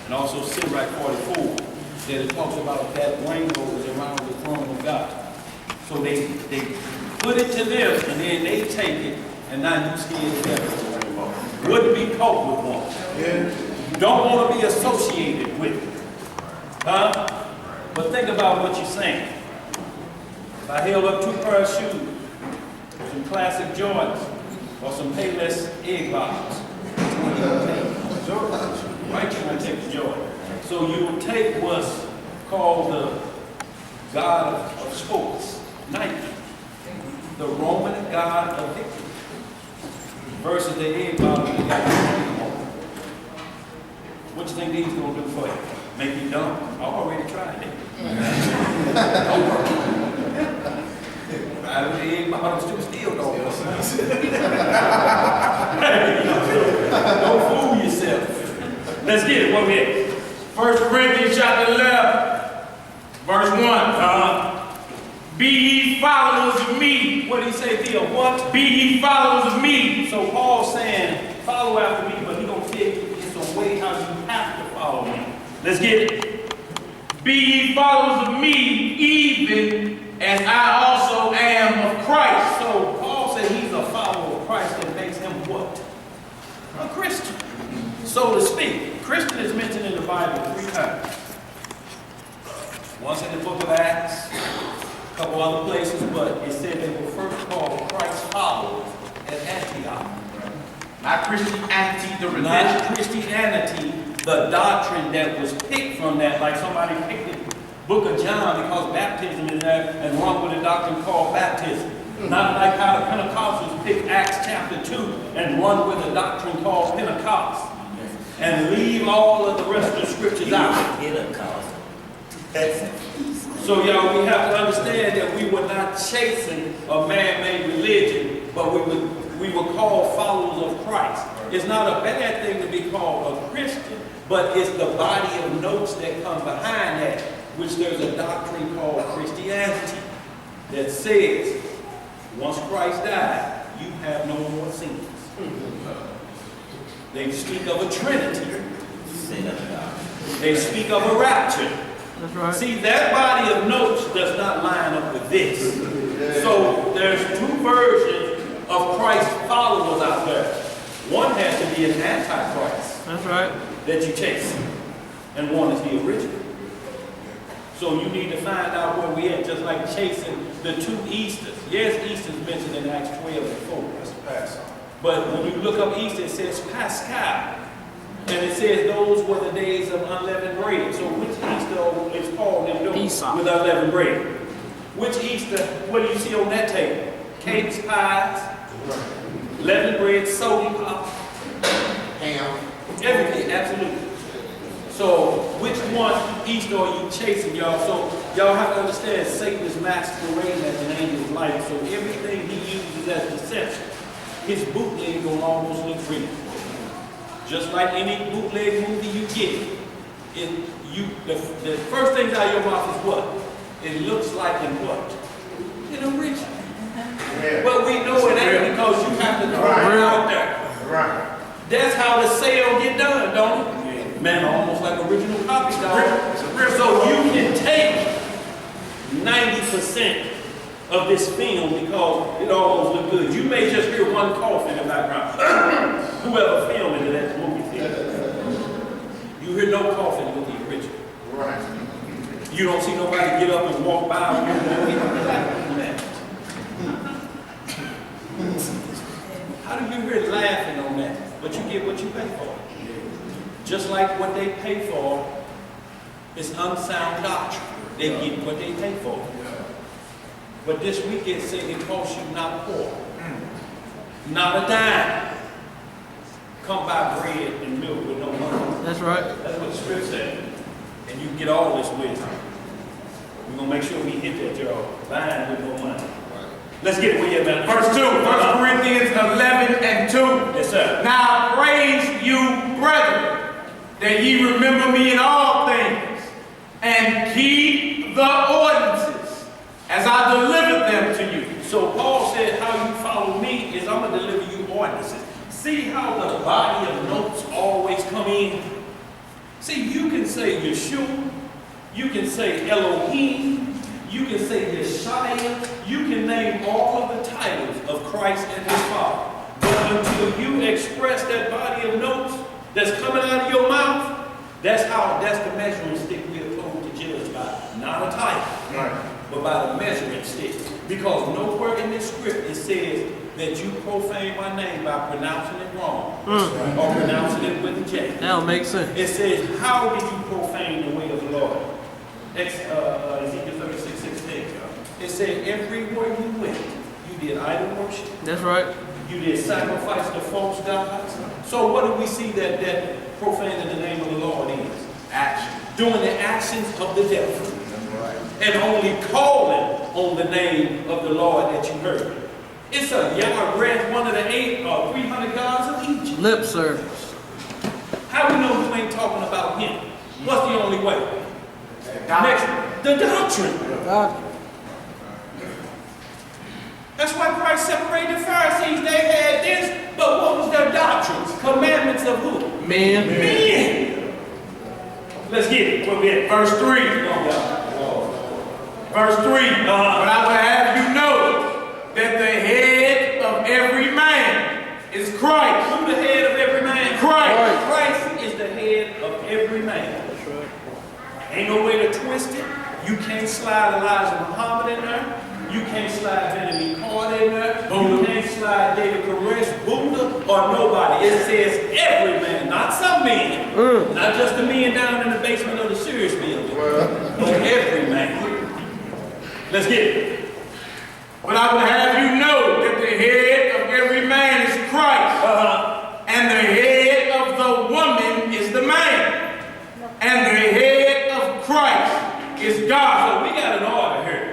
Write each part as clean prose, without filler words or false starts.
And also Sirach 44, that it talks about that rainbow is around the throne of God. So they put it to them, and then they take it, and now you see it together. Wouldn't be caught with one. Yeah. Don't want to be associated with it. Huh? But think about what you're saying. If I held up 2 pairs of shoes, some classic Jordans, or some Payless egg bottoms, which one you gonna take? Right, you're gonna take the Jordan. So you will take what's called the God of sports, Nike, the Roman God of victory, versus the egg bottom that got the what you think these gonna do for you? Make you dumb? I already tried it. Don't work. Right with the egg bottoms too, still don't work. Don't fool yourself. Let's get it. What we at? 1 Corinthians chapter 11, verse 1. Be ye followers of me. What did he say, Theo? What? Be ye followers of me. So Paul's saying, follow after me, but he's going to tell you it's a way how you have to follow me. Let's get it. Be ye followers of me, even as I also am of Christ. So Paul said he's a follower of Christ that makes him what? A Christian, so to speak. Christian is mentioned in the Bible 3 times. Once in the book of Acts, a couple other places, but it said they were first called Christ followers at Antioch. Not Christianity, the religion. Not Christianity, the doctrine that was picked from that, like somebody picked the book of John because baptism is there and run with a doctrine called baptism. Not like how the Pentecostals pick Acts chapter 2 and run with a doctrine called Pentecost and leave all of the rest of the scriptures out. So y'all, we have to understand that we were not chasing a man-made religion, but we were called followers of Christ. It's not a bad thing to be called a Christian, but it's the body of notes that come behind that, which there's a doctrine called Christianity that says, once Christ died, you have no more sins. They speak of a Trinity. They speak of a rapture. That's right. See, that body of notes does not line up with this. So there's 2 versions of Christ followers out there. One has to be an antichrist. That's right. That you chase. And one is the original. So you need to find out where we at, just like chasing the 2 Easters. Yes, Easter's mentioned in Acts 12 and 4. That's the Passover. But when you look up Easter, it says Pascal. And it says those were the days of unleavened bread. So which Easter is Paul them doing with unleavened bread? Which Easter, what do you see on that table? Cakes, pies, leavened bread, soda pop, Ham. everything, absolutely. So which one Easter are you chasing, y'all? So y'all have to understand Satan is masquerading as an angel of light. So everything he uses as deception, his bootleg will almost look real. Just like any bootleg movie you get, the first thing out of your mouth is what? It looks like an what? An original. Yeah. But we know it ain't because you have to throw it out there. Right. That's how the sale get done, don't it? Man, almost like original copy, dog. So you can take 90% of this film because it almost look good. You may just hear one cough in the background. Whoever filmed it at the movie theater. You hear no coughing with the original. Right. You don't see nobody get up and walk by. How do you hear laughing on that? But you get what you pay for. Just like what they pay for is unsound doctrine. They get what they pay for. But this weekend said it costs you not a quarter, not a dime. Come buy bread and milk with no money. That's right. That's what the script said. And you can get all this wisdom. We're going to make sure we hit that, y'all. Buying with no money. Let's get it with you, man. Verse 2, 1 Corinthians 11 and 2. Yes, sir. Now praise you, brethren, that ye remember me in all things, and keep the ordinances as I delivered them to you. So Paul said, how you follow me is I'm going to deliver you ordinances. See how the body of notes always come in? See, you can say Yeshua, you can say Elohim, you can say Yeshua, you can name all of the titles of Christ and his Father. But until you express that body of notes that's coming out of your mouth, that's the measuring stick we are told to judge by. Not a title, right, but by the measuring stick. Because nowhere in this script it says that you profane my name by pronouncing it wrong or pronouncing it with a J. That don't make sense. It says, how did you profane the way of the Lord? Ezekiel 36:16. It said, everywhere you went, you did idol worship. That's right. You did sacrifice to false gods. So what do we see that profaning the name of the Lord is? Action. Doing the actions of the devil. And only calling on the name of the Lord that you heard. It's a read one of the 8 or 300 gods of Egypt. Lip service. How we know you ain't talking about him? What's the only way? Next, the doctrine. That's why Christ separated the Pharisees. They had this, but what was their doctrines? Commandments of who? Men. Let's get it. Where we at? Verse 3. Verse 3. But I would have you know that the head of every man is Christ. Who's the head of every man? Christ. Christ is the head of every man. That's right. Ain't no way to twist it. You can't slide Elijah Muhammad in there. You can't slide Benjamin Carter in there. You can't slide David Koresh, Buddha, or nobody. It says every man, not some men. Not just the men down in the basement of the Sirius building. But every man. Let's get it. But I would have you know that the head of every man is Christ. And the head of the woman is the man. And the head of Christ is God. So we got an order here.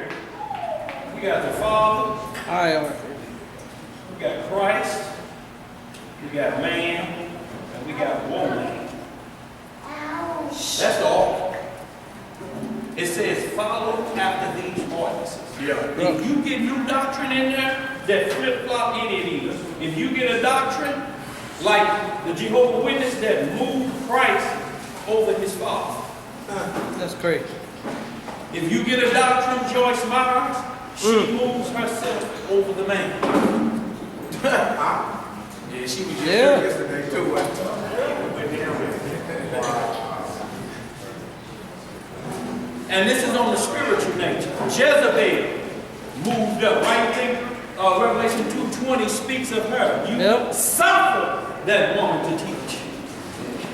We got the Father. We got Christ. We got man. And we got woman. That's all. It says follow after these ordinances. If you get new doctrine in there that flip-flop any of these, if you get a doctrine like the Jehovah's Witness that moved Christ over his Father. That's crazy. If you get a doctrine, Joyce Myers, she moves herself over the man. Yeah, she was just Yeah. yesterday too. And this is on the spiritual nature. Jezebel moved up. Right thing, Revelation 2:20 speaks of her. You suffer that woman to teach.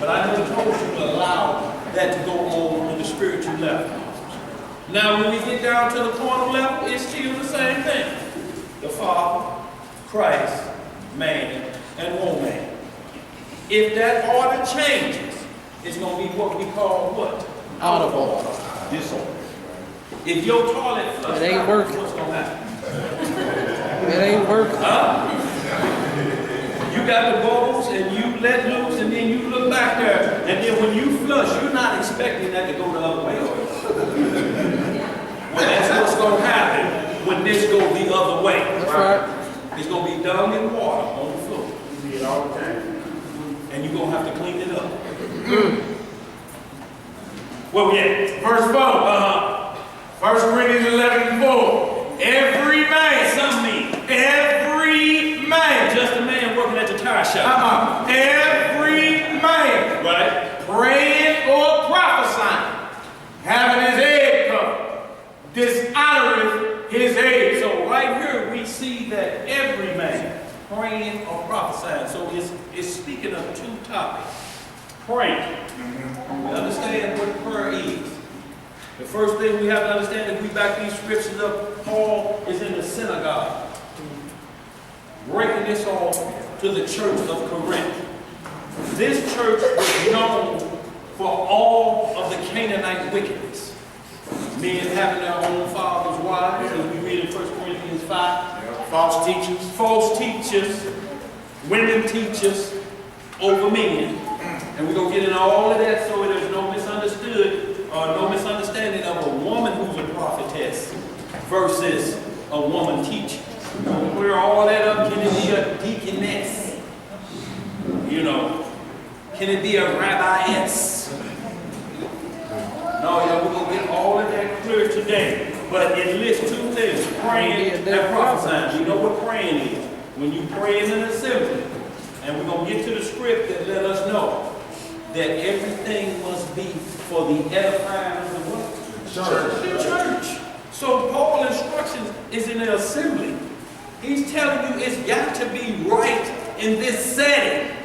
But I never told you to allow that to go on the spiritual level. Now when we get down to the carnal level, it's still the same thing. The Father, Christ, man, and woman. If that order changes, it's going to be what we call what? Out of order. Disorder. If your toilet flush It ain't working. what's going to happen? It ain't working. You got the bubbles and you let loose and then you look back there and then when you flush, you're not expecting that to go the other way. Well, that's what's going to happen when this goes the other way. That's right. It's going to be dung and water on the floor. And you're going to have to clean it up. Where we at? Verse 4. 1 Corinthians 11:4. Every man. Some men. Every man. Just a man working at the tire shop. Every man. Right? Praying or prophesying. Having his head covered. Dishonoreth his head. So right here we see that every man praying or prophesying. So it's speaking of two topics. Praying. We understand what prayer is. The first thing we have to understand, if we back these scriptures up, Paul is in the synagogue, breaking this off to the church of Corinth. This church was known for all of the Canaanite wickedness. Men having their own fathers' wives, as we read in 1 Corinthians 5. False teachers. False teachers, women teachers over men. And we're going to get into all of that so there's no misunderstanding of a woman who's a prophetess versus a woman teacher. We'll clear all that up. Can it be a deaconess? You know, can it be a rabbiess? No, y'all, we're going to get all of that clear today. But it lists two things, praying and prophesying. You know what praying is. When you pray in an assembly, and we're going to get to the script that let us know that everything must be for the edifying of the what? Church. The church. So Paul's instructions is in the assembly. He's telling you it's got to be right in this setting.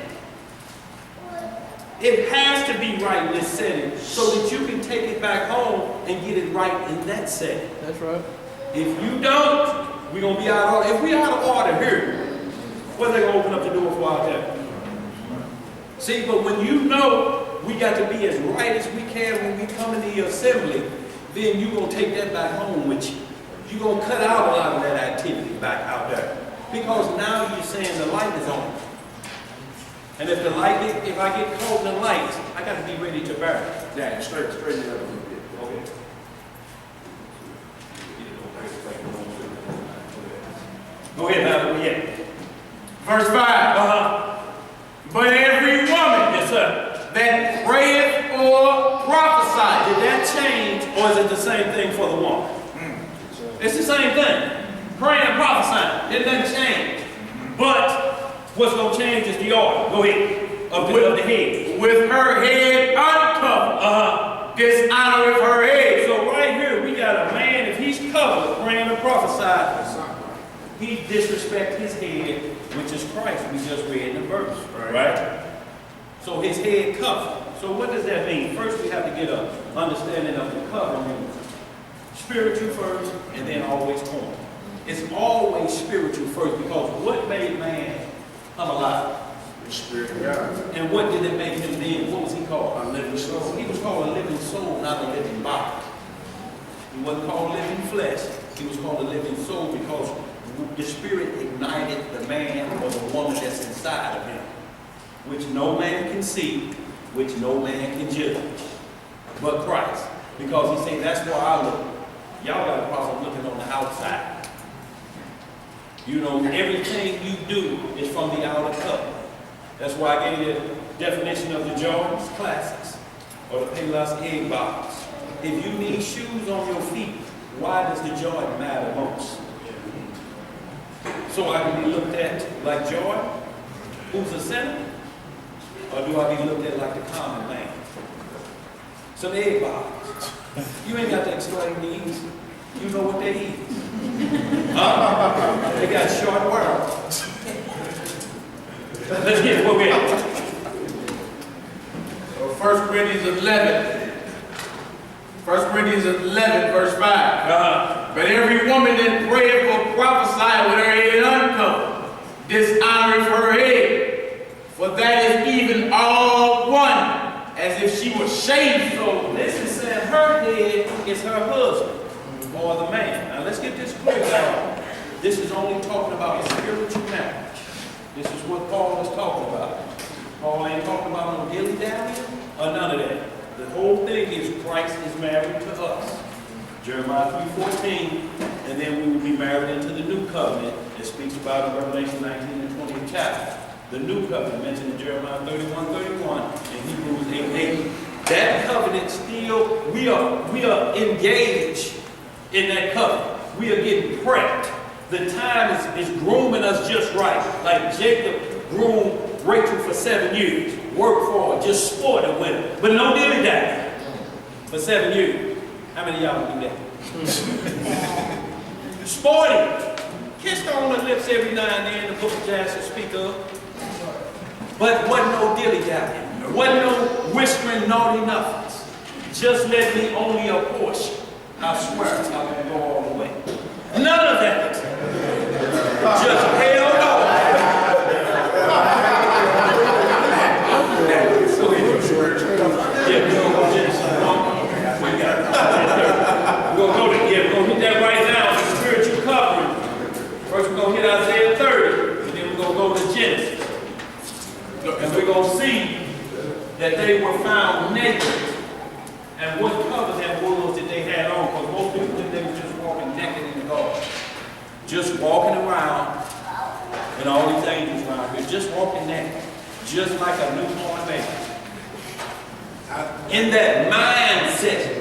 It has to be right in this setting so that you can take it back home and get it right in that setting. That's right. If you don't, we're going to be out of order. If we out of order here, what are they going to open up the door for out there? See, but when you know we got to be as right as we can when we come in the assembly, then you're going to take that back home with you. You're going to cut out a lot of that activity back out there. Because now you're saying the light is on. And if if I get caught in the light, I got to be ready to burn. Yeah, straighten it up a little bit. Okay. Go ahead, Malcolm. Yeah. Verse 5. But every woman Yes, sir. that prayeth or prophesieth. Did that change, or is it the same thing for the woman? It's the same thing. Praying and prophesying. It doesn't change. But what's going to change is the order. Go ahead. Of the head. With her head uncovered. Dishonoreth her head. So right here, we got a man, if he's covered, praying and prophesying, he disrespects his head, which is Christ. We just read in the verse. Right? So his head covered. So what does that mean? First, we have to get an understanding of the covering. Spiritual first, and then always carnal. It's always spiritual first, because what made man come alive? The Spirit of God. And what did it make him then? What was he called? A living soul. He was called a living soul, not a living body. He wasn't called living flesh. He was called a living soul because the Spirit ignited the man or the woman that's inside of him, which no man can see, which no man can judge, but Christ. Because he said, that's where I look. Y'all got a problem looking on the outside. You know, everything you do is from the outer cup. That's why I gave you the definition of the Jordan's classics, or the Payless egg box. If you need shoes on your feet, why does the Jordan matter most? So I can be looked at like Jordan, who's a sinner, or do I be looked at like the common man? Some egg box. You ain't got to explain these. You know what they eat. They got short worms. Let's get what we at. 1 Corinthians 11. 1 Corinthians 11, verse 5. But every woman that prayeth or prophesieth with her head uncovered dishonoreth her head. For that is even all one, as if she were shaved. So this is saying her head is her husband or the man. Now let's get this clear now. This is only talking about a spiritual marriage. This is what Paul is talking about. Paul ain't talking about no dilly-dally or none of that. The whole thing is Christ is married to us. Jeremiah 3:14, and then we will be married into the new covenant. It speaks about in Revelation 19 and 20 chapter. The new covenant mentioned in Jeremiah 31:31 and Hebrews 8:8. That covenant still, we are engaged in that covenant. We are getting prepped. The time is grooming us just right. Like Jacob groomed Rachel for 7 years. Worked for her, just sported with her. But no dilly-dally for 7 years. How many of y'all do that? Sporting. Kissed her on the lips every now and then, the book of Jasher speak of. But wasn't no dilly-dally. Wasn't no whispering naughty nothings. Just let me only a portion. I swear I can go all the way. None of that. Just hell no. Yeah, we're going to go Genesis 1. We're going to hit that right now, the spiritual covering. First we're going to hit Isaiah 30, and then we're going to go to Genesis. And we're going to see that they were found naked. And what cover that was that they had on, because most people think they were just walking naked in the garden. Just walking around, and all these angels around here, just walking naked, just like a newborn baby. In that mindset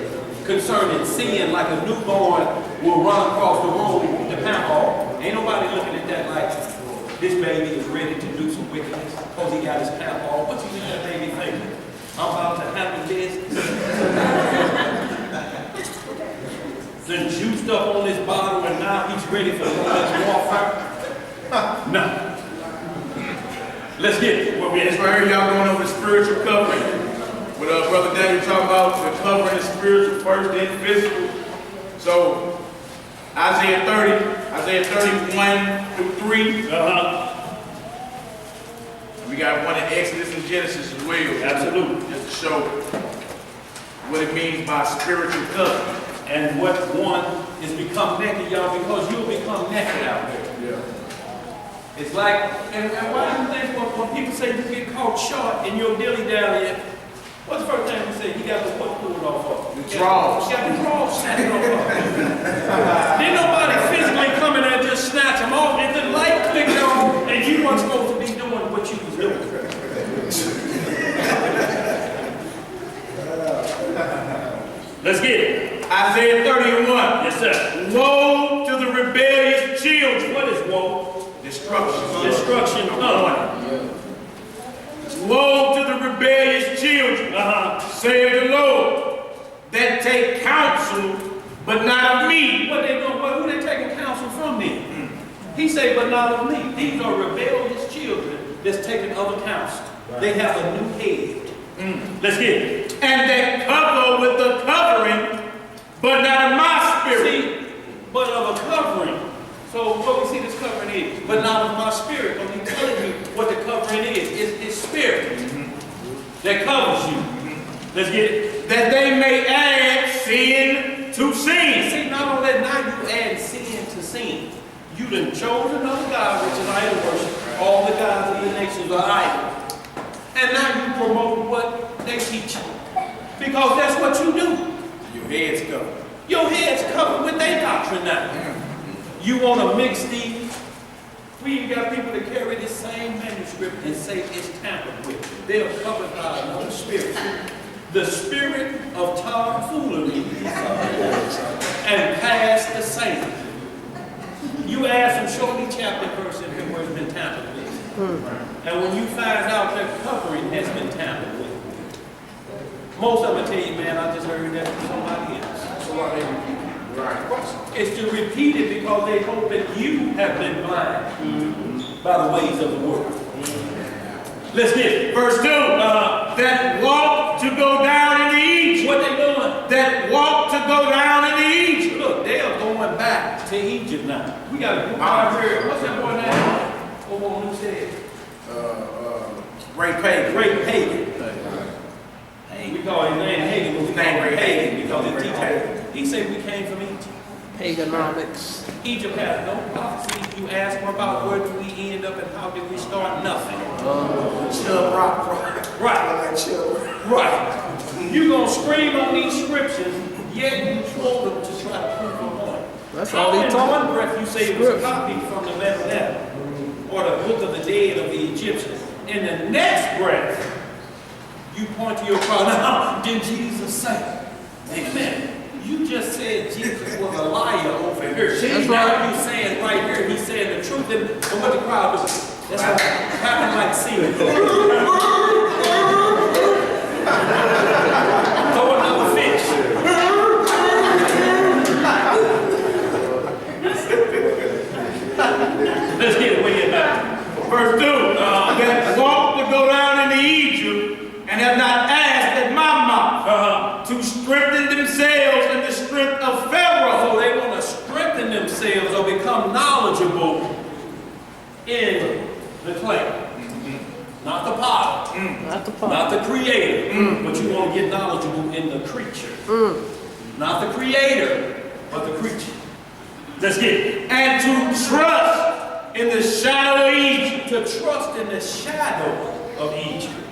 concerning sin, like a newborn will run across the room with the pamper. Ain't nobody looking at that like this baby is ready to do some wickedness because he got his pamper on. What you think that baby thinking? I'm about to handle this. Then juiced up on this bottle and now he's ready for the warfare. No. Let's get it. Well, that's right here, y'all going over the spiritual covering. With Brother Daniel talking about the covering is spiritual first, then physical. So, Isaiah 31 through 3. We got one in Exodus and Genesis as well. Absolutely. Just to show what it means by spiritual covering. And what one is become naked, y'all, because you'll become naked out there. Yeah. It's like, and why do you think when people say you get caught short in your dilly dally, what's the first thing we say? You got the what pulled off of? The drawers. You got the drawers snapped off of. Didn't nobody physically come in there and just snatch them off. And the light clicked on, and you weren't supposed to be doing what you was doing. Let's get it. Isaiah 31. Yes, sir. Woe to the rebellious children. What is woe? Destruction. Destruction of. Woe to the rebellious children, saith the Lord, that take counsel, but not of me. What they doing? Who they taking counsel from me? He said, but not of me. These are rebellious children that's taking other counsel. Right. They have a new head. Let's get it. And they cover with the covering, but not of my spirit. See, but of a covering. So what we see this covering is, but not of my spirit. I'm telling you what the covering is. It's spirit that covers you. Let's get it. That they may add sin to sin. See, not only that, now you add sin to sin. You done chosen another God, which is idol worship. All the gods of the nations are idol. And now you promote what they teach you. Because that's what you do. Your head's covered. Your head's covered with their doctrine now. You want to mix these? We even got people that carry this same manuscript and say it's tampered with. They are covered by another spirit. The spirit of tomfoolery and past the saint. You ask them, show me chapter, verse, and where it's been tampered with. And when you find out that covering has been tampered with, most of them tell you, man, I just heard that from somebody else. So are they repeating? Right. It's to repeat it because they hope that you have been blind by the ways of the world. Let's get it. Verse 2. That walk to go down into Egypt. What they doing? That walk to go down into Egypt. Look, they are going back to Egypt now. We got a book out here. What's that boy name? What boy who said? Ray Pagan. Ray Pagan. We call his name Hagen, but we call him Pagan because he teaches. He said we came from Egypt. Pagonomics. Egypt has no prophecy. You ask them about where do we end up and how did we start? Nothing. Chub rock. Right. Right. You're going to scream on these scriptures, yet you quote them to try to prove a point. That's all they In talk. one breath you say it was copied from the Lebanon or the Book of the Dead of the Egyptians. In the next breath, you point to your crowd. Now, did Jesus say? Amen. You just said Jesus was a liar over here. That's now right. you saying right here, he's saying the truth. And what the crowd does, that's what happened like seeing. Throw another fish. Let's get it way in back. Verse 2. That walk to go down into Egypt and have not asked at my mouth to strengthen themselves in the strength of Pharaoh. So they want to strengthen themselves or become knowledgeable in the clay. Not the potter. Not the pot. Not the creator. But you want to get knowledgeable in the creature. Not the creator, but the creature. Let's get it. And to trust in the shadow of Egypt. To trust in the shadow of Egypt.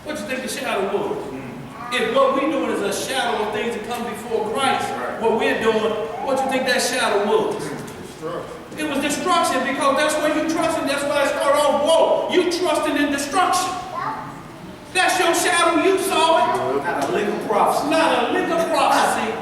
What you think the shadow was? If what we're doing is a shadow of things that come before Christ, what we're doing, what you think that shadow was? It was destruction because that's where you trusting. That's why it started off, whoa, you trusting in destruction. That's your shadow, you saw it. Not a lick of prophecy. Not a lick of prophecy.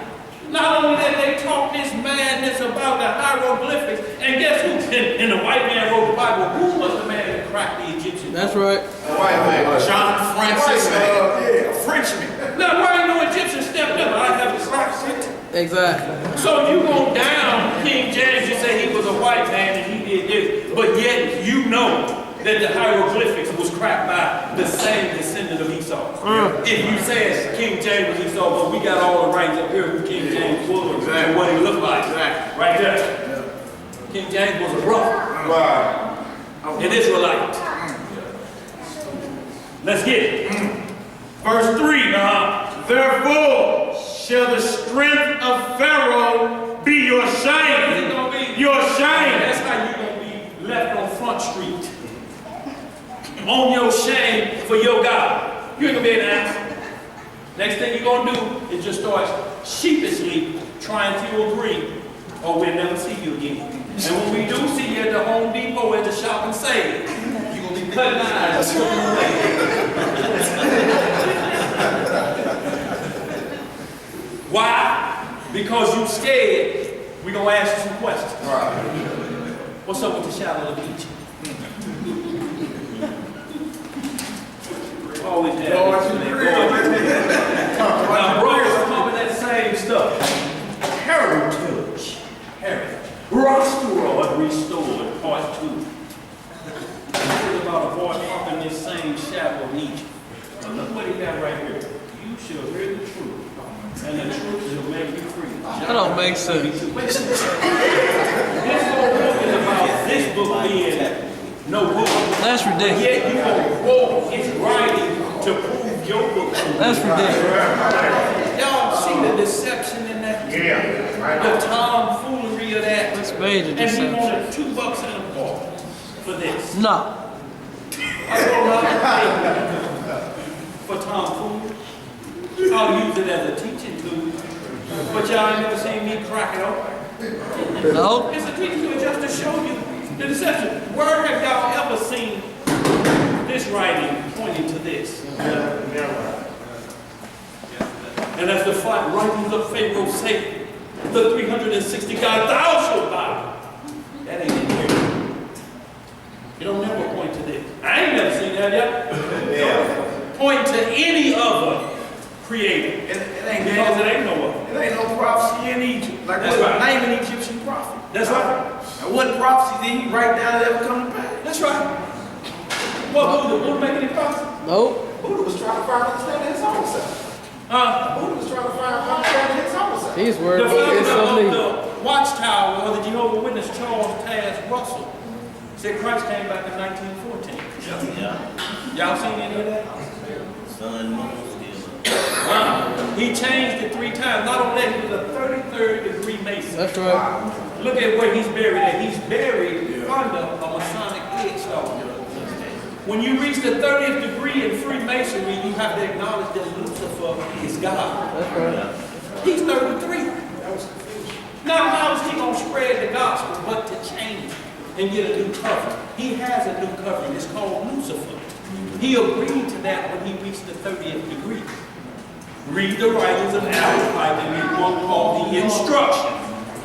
this madness about the hieroglyphics. And guess who? And the white man wrote the Bible. Who was the man that cracked the Egyptian? That's right. White man, John Francis, a Frenchman. Now, why ain't no Egyptian stepped up? I have to crack it. Exactly. So you go down King James, you say he was a white man and he did this, but yet you know that the hieroglyphics was cracked by the same descendant of Esau. If you say King James was Esau, but we got all the writings up here who King James was and what he looked like. Exactly. Right there. King James was a brother. Wow. An Israelite. Let's get it. Verse 3. Therefore shall the strength of Pharaoh be your shame. Your shame. That's how you're going to be left on Front Street. On your shame for your God. You ain't going to be able to answer. Next thing you're going to do is just start sheepishly trying to agree, or we'll never see you again. And when we do see you at the Home Depot, at the shop and save, you're going to be cutting eyes. Why? Because you scared, we're going to ask you some questions. Right. What's up with the shadow of Egypt? Always there. Now, brothers are pumping that same stuff. Heritage. Restored, part 2. It's about a boy pumping this same shadow of Egypt. Now, look what he got right here. You shall hear the truth, and the truth shall make you free. That don't make sense. This whole book is about this book being no book. That's ridiculous. Yet you gonna quote his writing to prove your book. That's ridiculous. Y'all see the deception in that? Yeah. The tomfoolery of that. That's major And he deception. wanted $2 in a ball for this. No. I don't know how to pay for tomfoolery. I'll use it as a teaching tool. But y'all ain't never seen me crack it open. No. It's a teaching tool just to show you the deception. Where have y'all ever seen this writing pointing to this? And as the five writings of Pharaoh say, the 360 God, thou shalt bow. That ain't in here. It don't never point to this. I ain't never seen that yet. Yeah. Point to any other creator. It ain't Because it ain't no other. It ain't no prophecy in Egypt. Like That's what? right. Name an Egyptian prophet. That's right. And what prophecy did he write down that ever come to pass? That's right. What Buddha make any prophecy? Nope. Buddha was trying to find understanding his own self. Buddha was trying to find understanding his own self. These words The are so founder neat. of the Watchtower of the Jehovah's Witness, Charles Taze Russell, said Christ came back in 1914. Yeah. Y'all seen any of that? Sun, moon, still. He changed it 3 times. Not only that, he was a 33rd degree Mason. That's right. Look at where he's buried at. He's buried under a Masonic headstone. When you reach the 30th degree in Freemasonry, you have to acknowledge that Lucifer is God. That's right. He's 33. Now, how is he going to spread the gospel but to change and get a new covering? He has a new covering. It's called Lucifer. He agreed to that when he reached the 30th degree. Read the writings of Albert Pike and read one called The Instruction,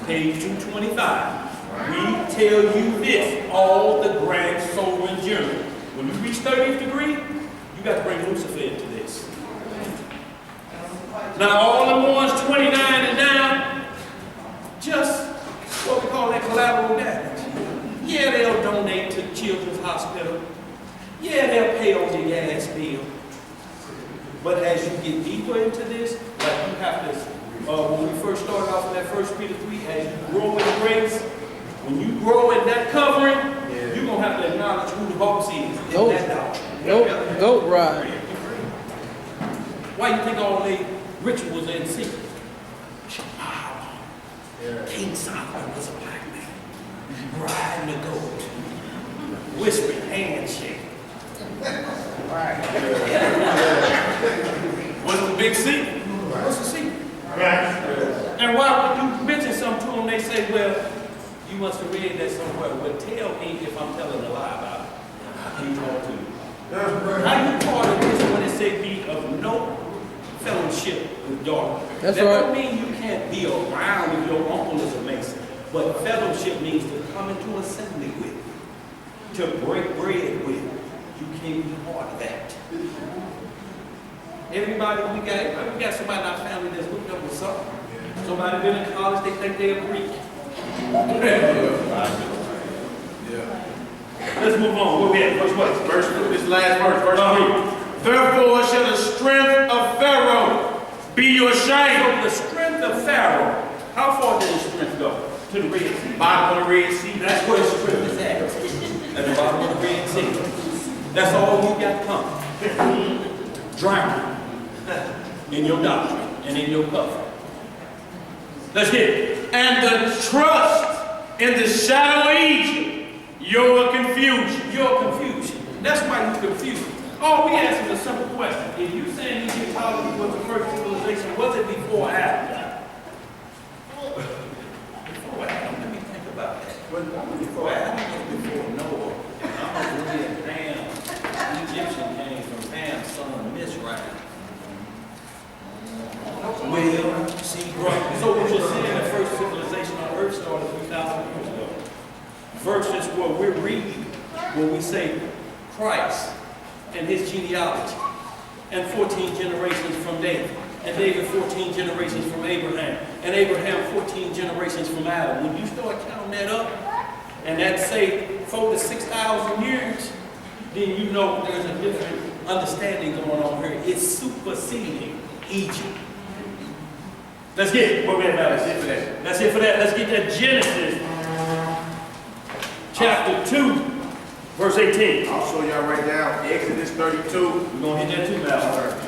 page 225. We tell you this, all the grand sovereign journey. When you reach 30th degree, you got to bring Lucifer into this. Now, all the ones 29 and down, just what we call that collateral damage. Yeah, they'll donate to Children's Hospital. Yeah, they'll pay on your gas bill. But as you get deeper into this, like you have to, when we first started off in that 1 Peter 3, as you grow in grace, when you grow in that covering, you're going to have to acknowledge who the boss is in Nope. that doctrine. Nope. Goat ride. Why you think all the rituals are in secret? King Solomon was a black man, riding a goat, whispering, handshake. What's the big secret? What's the secret? And why would you mention something to them, they say, well, you must have read that somewhere. Well, tell me if I'm telling a lie about it. How can you talk to you? How you part of this when it say be of no fellowship with darkness. That's that don't right. mean you can't be around if your uncle is a Mason. But fellowship means to come into assembly with, to break bread with. You can't be part of that. Everybody, we got somebody in our family that's hooked up with something. Somebody been in college, they think they're Greek. Let's move on. Where we at? Verse what? This last verse 3. Therefore shall the strength of Pharaoh be your shame. So the strength of Pharaoh, how far did his strength go? To the Red Sea. Bottom of the Red Sea. That's where his strength is at. At the bottom of the Red Sea. That's all you got coming. Drowning in your doctrine and in your cover. Let's get it. And the trust in the shadow of Egypt, your confusion. Your confusion. That's why you're confused. All we ask is a simple question. If you saying Egyptology was the first civilization, was it before Adam? Before Adam, let me think about that. Before Adam was before Noah. I'm going to read Ham. Egyptian came from Ham, son of Mizraim. Well, see, right. So what you're saying, the first civilization on earth started 3,000 years ago. Versus what we're reading, when we say Christ and his genealogy, and 14 generations from David, and David 14 generations from Abraham, and Abraham 14 generations from Adam. When you start counting that up, and that say 4,000 to 6,000 years, then you know there's a different understanding going on here. It's superseding Egypt. Let's get it. Where we at now? That's it for that. That's it for that. Let's get that Genesis chapter 2, verse 18. I'll show y'all right now. Exodus 32. We're going to hit that too now.